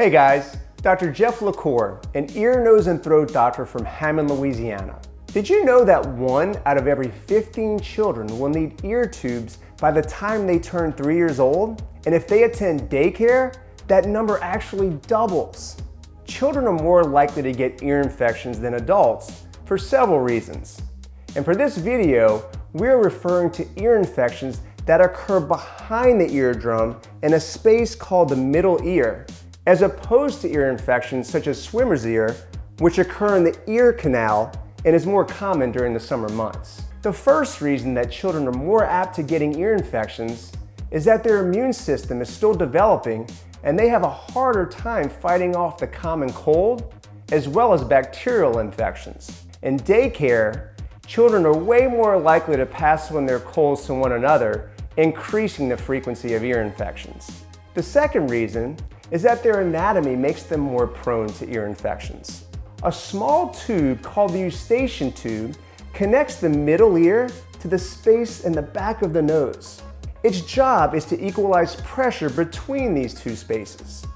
Hey guys, Dr. Jeff LaCour, an ear, nose, and throat doctor from Hammond, Louisiana. Did you know that 1 out of every 15 children will need ear tubes by the time they turn 3 years old? And if they attend daycare, that number actually doubles. Children are more likely to get ear infections than adults for several reasons. And for this video, we're referring to ear infections that occur behind the eardrum in a space called the middle ear, as opposed to ear infections such as swimmer's ear, which occur in the ear canal and is more common during the summer months. The first reason that children are more apt to getting ear infections is that their immune system is still developing and they have a harder time fighting off the common cold as well as bacterial infections. In daycare, children are way more likely to pass on their colds to one another, increasing the frequency of ear infections. The second reason is that their anatomy makes them more prone to ear infections. A small tube called the eustachian tube connects the middle ear to the space in the back of the nose. Its job is to equalize pressure between these two spaces.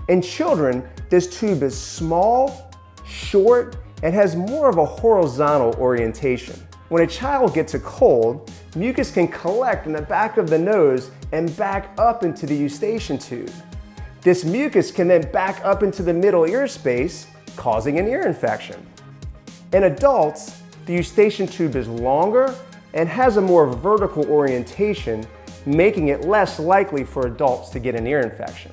In children, this tube is small, short, and has more of a horizontal orientation. When a child gets a cold, mucus can collect in the back of the nose and back up into the eustachian tube. This mucus can then back up into the middle ear space, causing an ear infection. In adults, the eustachian tube is longer and has a more vertical orientation, making it less likely for adults to get an ear infection.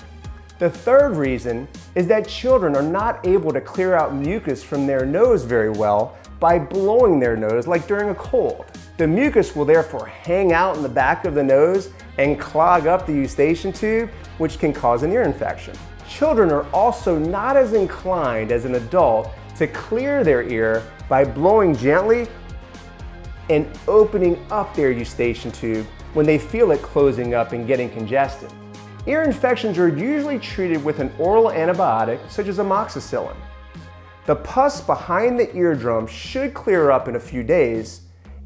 The third reason is that children are not able to clear out mucus from their nose very well by blowing their nose like during a cold. The mucus will therefore hang out in the back of the nose and clog up the eustachian tube, which can cause an ear infection. Children are also not as inclined as an adult to clear their ear by blowing gently and opening up their eustachian tube when they feel it closing up and getting congested. Ear infections are usually treated with an oral antibiotic such as amoxicillin. The pus behind the eardrum should clear up in a few days,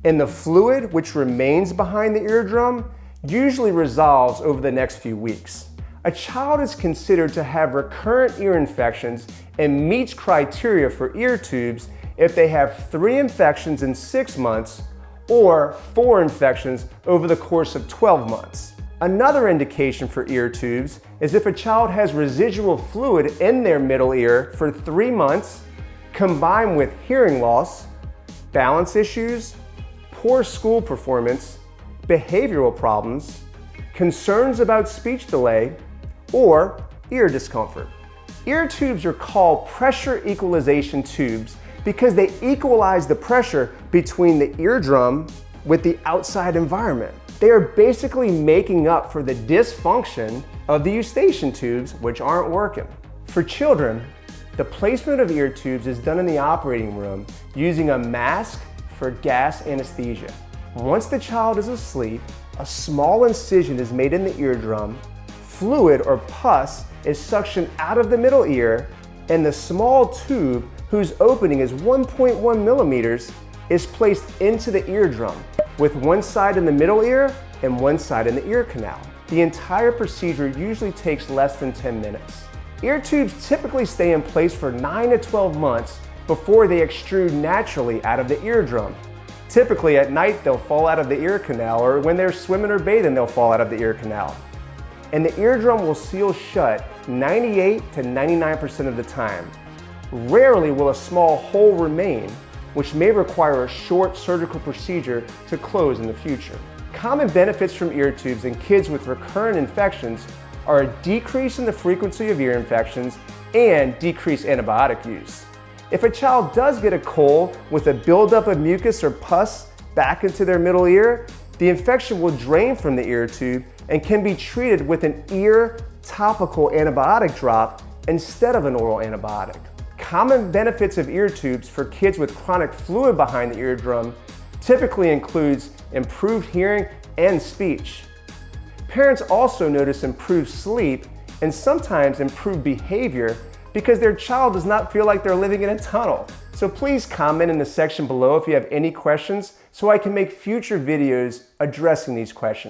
and the fluid which remains behind the eardrum usually resolves over the next few weeks. A child is considered to have recurrent ear infections and meets criteria for ear tubes if they have 3 infections in 6 months or 4 infections over the course of 12 months. Another indication for ear tubes is if a child has residual fluid in their middle ear for 3 months, combined with hearing loss, balance issues, poor school performance, behavioral problems, concerns about speech delay, or ear discomfort. Ear tubes are called pressure equalization tubes because they equalize the pressure between the eardrum with the outside environment. They are basically making up for the dysfunction of the eustachian tubes, which aren't working. For children, the placement of ear tubes is done in the operating room using a mask for gas anesthesia. Once the child is asleep, a small incision is made in the eardrum, fluid or pus is suctioned out of the middle ear, and the small tube, whose opening is 1.1 millimeters, is placed into the eardrum, with one side in the middle ear and one side in the ear canal. The entire procedure usually takes less than 10 minutes. Ear tubes typically stay in place for 9 to 12 months before they extrude naturally out of the eardrum. Typically at night they'll fall out of the ear canal, or when they're swimming or bathing they'll fall out of the ear canal. And the eardrum will seal shut 98 to 99% of the time. Rarely will a small hole remain, which may require a short surgical procedure to close in the future. Common benefits from ear tubes in kids with recurrent infections are a decrease in the frequency of ear infections and decreased antibiotic use. If a child does get a cold with a buildup of mucus or pus back into their middle ear, the infection will drain from the ear tube and can be treated with an ear topical antibiotic drop instead of an oral antibiotic. Common benefits of ear tubes for kids with chronic fluid behind the eardrum typically includes improved hearing and speech. Parents also notice improved sleep and sometimes improved behavior because their child does not feel like they're living in a tunnel. So please comment in the section below if you have any questions so I can make future videos addressing these questions.